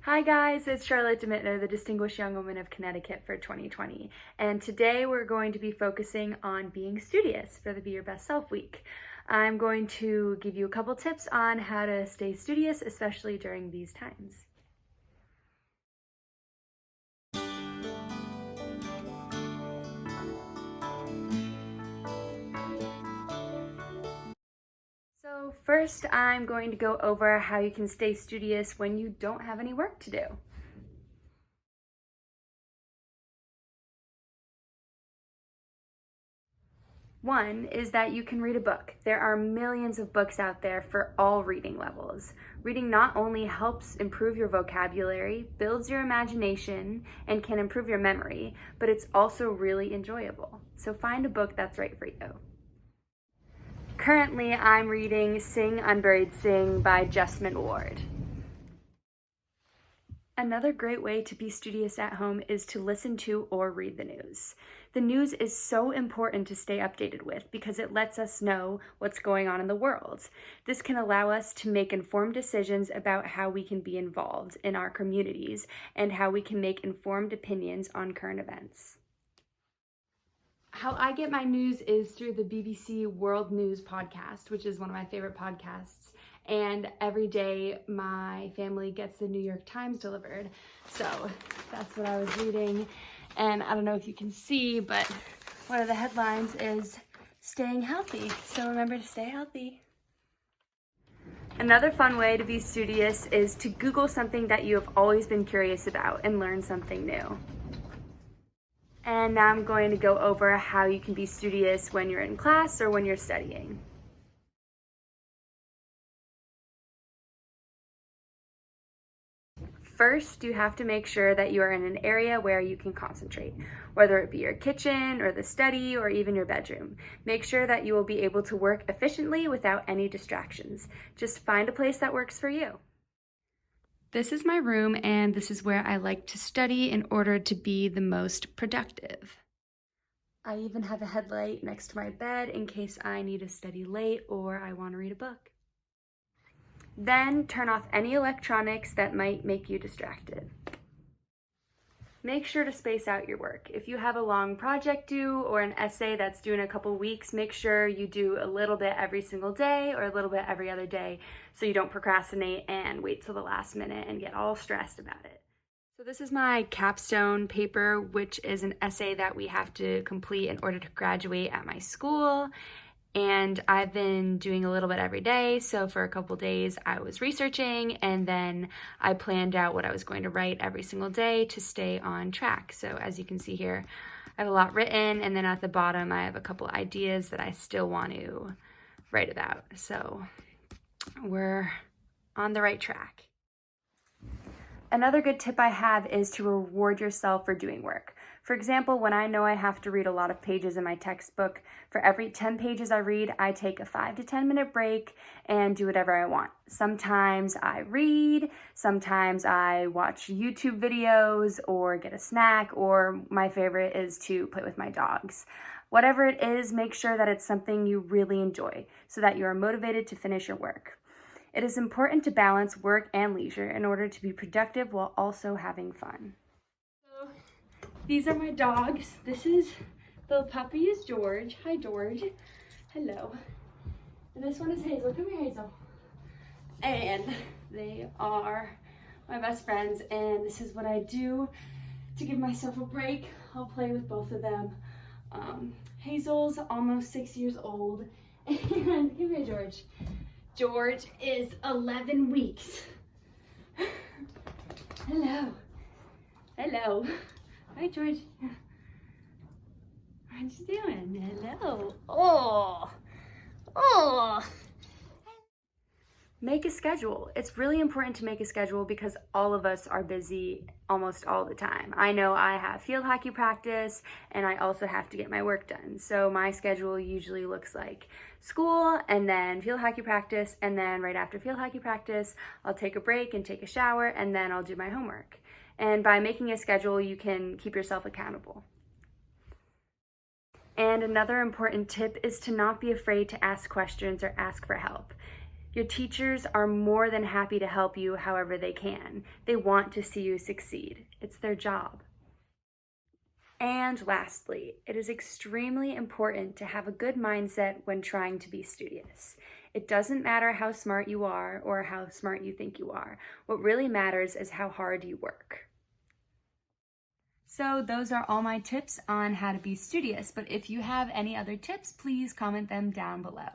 Hi guys, it's Charlotte Domittner, the Distinguished Young Woman of Connecticut for 2020. And today we're going to be focusing on being studious for the Be Your Best Self week. I'm going to give you a couple tips on how to stay studious, especially during these times. So first, I'm going to go over how you can stay studious when you don't have any work to do. One is that you can read a book. There are millions of books out there for all reading levels. Reading not only helps improve your vocabulary, builds your imagination, and can improve your memory, but it's also really enjoyable. So find a book that's right for you. Currently, I'm reading Sing Unburied Sing by Jessamine Ward. Another great way to be studious at home is to listen to or read the news. The news is so important to stay updated with because it lets us know what's going on in the world. This can allow us to make informed decisions about how we can be involved in our communities and how we can make informed opinions on current events. How I get my news is through the BBC World News podcast, which is one of my favorite podcasts. And every day my family gets the New York Times delivered. So that's what I was reading. And I don't know if you can see, but one of the headlines is staying healthy. So remember to stay healthy. Another fun way to be studious is to Google something that you have always been curious about and learn something new. And now I'm going to go over how you can be studious when you're in class or when you're studying. First, you have to make sure that you are in an area where you can concentrate, whether it be your kitchen or the study or even your bedroom. Make sure that you will be able to work efficiently without any distractions. Just find a place that works for you. This is my room, and this is where I like to study in order to be the most productive. I even have a headlight next to my bed in case I need to study late or I want to read a book. Then turn off any electronics that might make you distracted. Make sure to space out your work. If you have a long project due or an essay that's due in a couple weeks, make sure you do a little bit every single day or a little bit every other day so you don't procrastinate and wait till the last minute and get all stressed about it. So this is my capstone paper, which is an essay that we have to complete in order to graduate at my school. And I've been doing a little bit every day. So for a couple days I was researching, and then I planned out what I was going to write every single day to stay on track. So as you can see here, I have a lot written, and then at the bottom I have a couple ideas that I still want to write about. So we're on the right track. Another good tip I have is to reward yourself for doing work. For example, when I know I have to read a lot of pages in my textbook, for every 10 pages I read, I take a 5 to 10 minute break and do whatever I want. Sometimes I read, sometimes I watch YouTube videos or get a snack, or my favorite is to play with my dogs. Whatever it is, make sure that it's something you really enjoy so that you are motivated to finish your work. It is important to balance work and leisure in order to be productive while also having fun. So, these are my dogs. This is, the puppy is George. Hi, George. Hello. And this one is Hazel. Come here, Hazel. And they are my best friends, and this is what I do to give myself a break. I'll play with both of them. Hazel's almost 6 years old, and come here, George. George is 11 weeks. Hello. Hello. Hi, George. What you doing? Hello. Oh. Make a schedule. It's really important to make a schedule because all of us are busy almost all the time. I know I have field hockey practice and I also have to get my work done. So my schedule usually looks like school and then field hockey practice, and then right after field hockey practice, I'll take a break and take a shower, and then I'll do my homework. And by making a schedule, you can keep yourself accountable. And another important tip is to not be afraid to ask questions or ask for help. Your teachers are more than happy to help you however they can. They want to see you succeed. It's their job. And lastly, it is extremely important to have a good mindset when trying to be studious. It doesn't matter how smart you are or how smart you think you are. What really matters is how hard you work. So those are all my tips on how to be studious, but if you have any other tips, please comment them down below.